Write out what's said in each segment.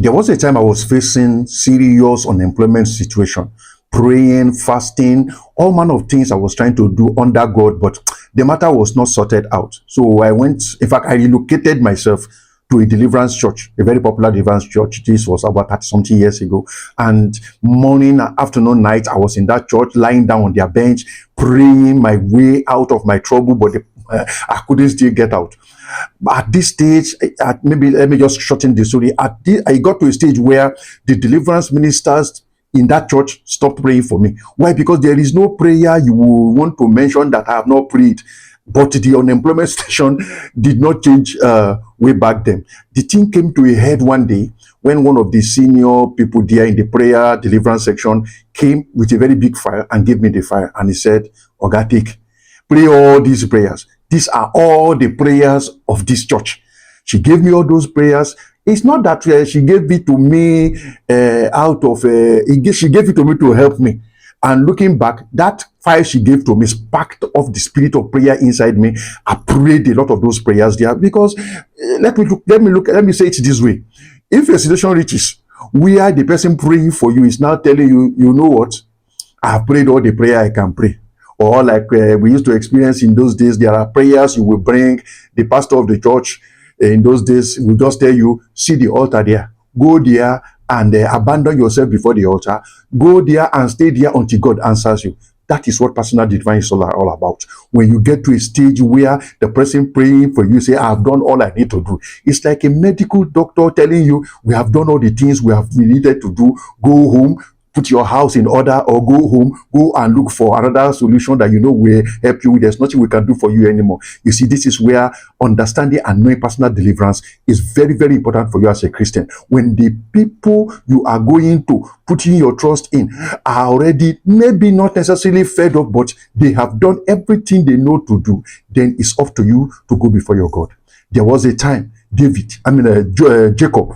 There was a time I was facing serious unemployment situation, praying, fasting, all manner of things I was trying to do under God, but the matter was not sorted out. So I went, in fact, I relocated myself to a deliverance church, a very popular deliverance church. This was about 30 something years ago. And morning, afternoon, night, I was in that church, lying down on their bench, praying my way out of my trouble, but I couldn't still get out. At this stage, maybe let me just shorten the story. I got to a stage where the deliverance ministers in that church stopped praying for me. Why? Because there is no prayer you will want to mention that I have not prayed. But the unemployment station did not change way back then. The thing came to a head one day when one of the senior people there in the prayer deliverance section came with a very big file and gave me the file. And he said, "Oga, take, pray all these prayers. These are all the prayers of this church." She gave me all those prayers. It's not that she gave it to me she gave it to me to help me. And looking back, that file she gave to me sparked off the spirit of prayer inside me. I prayed a lot of those prayers there because let me say it this way. If a situation reaches where the person praying for you is now telling you, you know what, I have prayed all the prayer I can pray. Or like we used to experience in those days, there are prayers you will bring. The pastor of the church in those days will just tell you, see the altar there. Go there and abandon yourself before the altar. Go there and stay there until God answers you. That is what personal deliverance is all about. When you get to a stage where the person praying for you say, I have done all I need to do. It's like a medical doctor telling you, we have done all the things we have needed to do. Go home, put your house in order, or go home, go and look for another solution that you know will help you. There's nothing we can do for you anymore. You see, this is where understanding and knowing personal deliverance is very, very important for you as a Christian. When the people you are going to putting your trust in are already maybe not necessarily fed up, but they have done everything they know to do, then it's up to you to go before your God. There was a time Jacob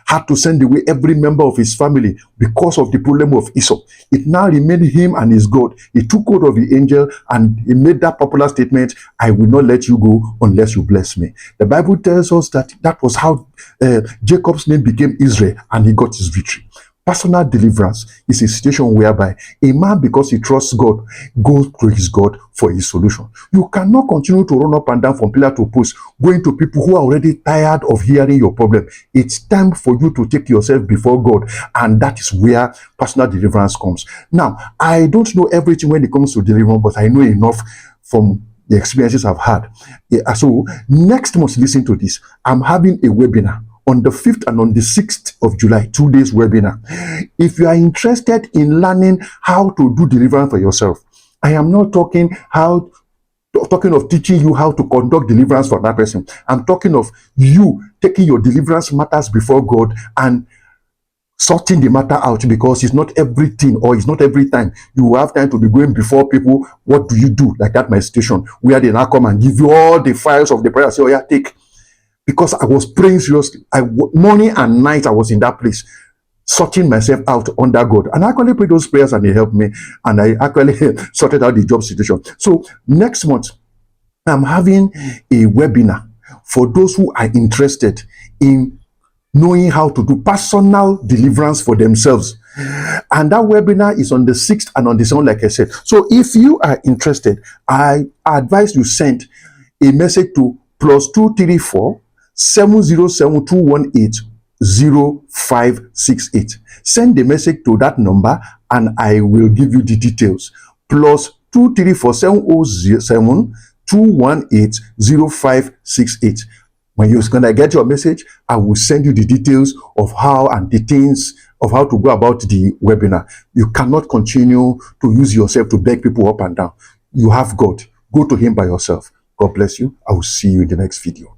had to send away every member of his family because of the problem of Esau. It now remained him and his God. He took hold of the angel and he made that popular statement, I will not let you go unless you bless me. The Bible tells us that that was how Jacob's name became Israel and he got his victory. Personal deliverance is a situation whereby a man, because he trusts God, goes to his God for his solution. You cannot continue to run up and down from pillar to post, going to people who are already tired of hearing your problem. It's time for you to take yourself before God, and that is where personal deliverance comes. Now, I don't know everything when it comes to deliverance, but I know enough from the experiences I've had. So next month, listen to this. I'm having a webinar on the 5th and on the 6th of July, 2 days webinar. If you are interested in learning how to do deliverance for yourself, I am not talking of teaching you how to conduct deliverance for that person. I'm talking of you taking your deliverance matters before God and sorting the matter out, because it's not everything or it's not every time you have time to be going before people. What do you do? Like that my situation where they now come and give you all the files of the prayer, say, oh yeah, take. Because I was praying seriously. Morning and night I was in that place, sorting myself out under God. And I actually prayed those prayers and they helped me. And I actually sorted out the job situation. So next month, I'm having a webinar for those who are interested in knowing how to do personal deliverance for themselves. And that webinar is on the 6th and on the 7th, like I said. So if you are interested, I advise you send a message to +234 707-218-0568. Send the message to that number and I will give you the details. +234 707-218-0568. When you're gonna get your message, I will send you the details of how and the things of how to go about the webinar. You cannot continue to use yourself to beg people up and down. You have God. Go to him by yourself. God bless you. I will see you in the next video.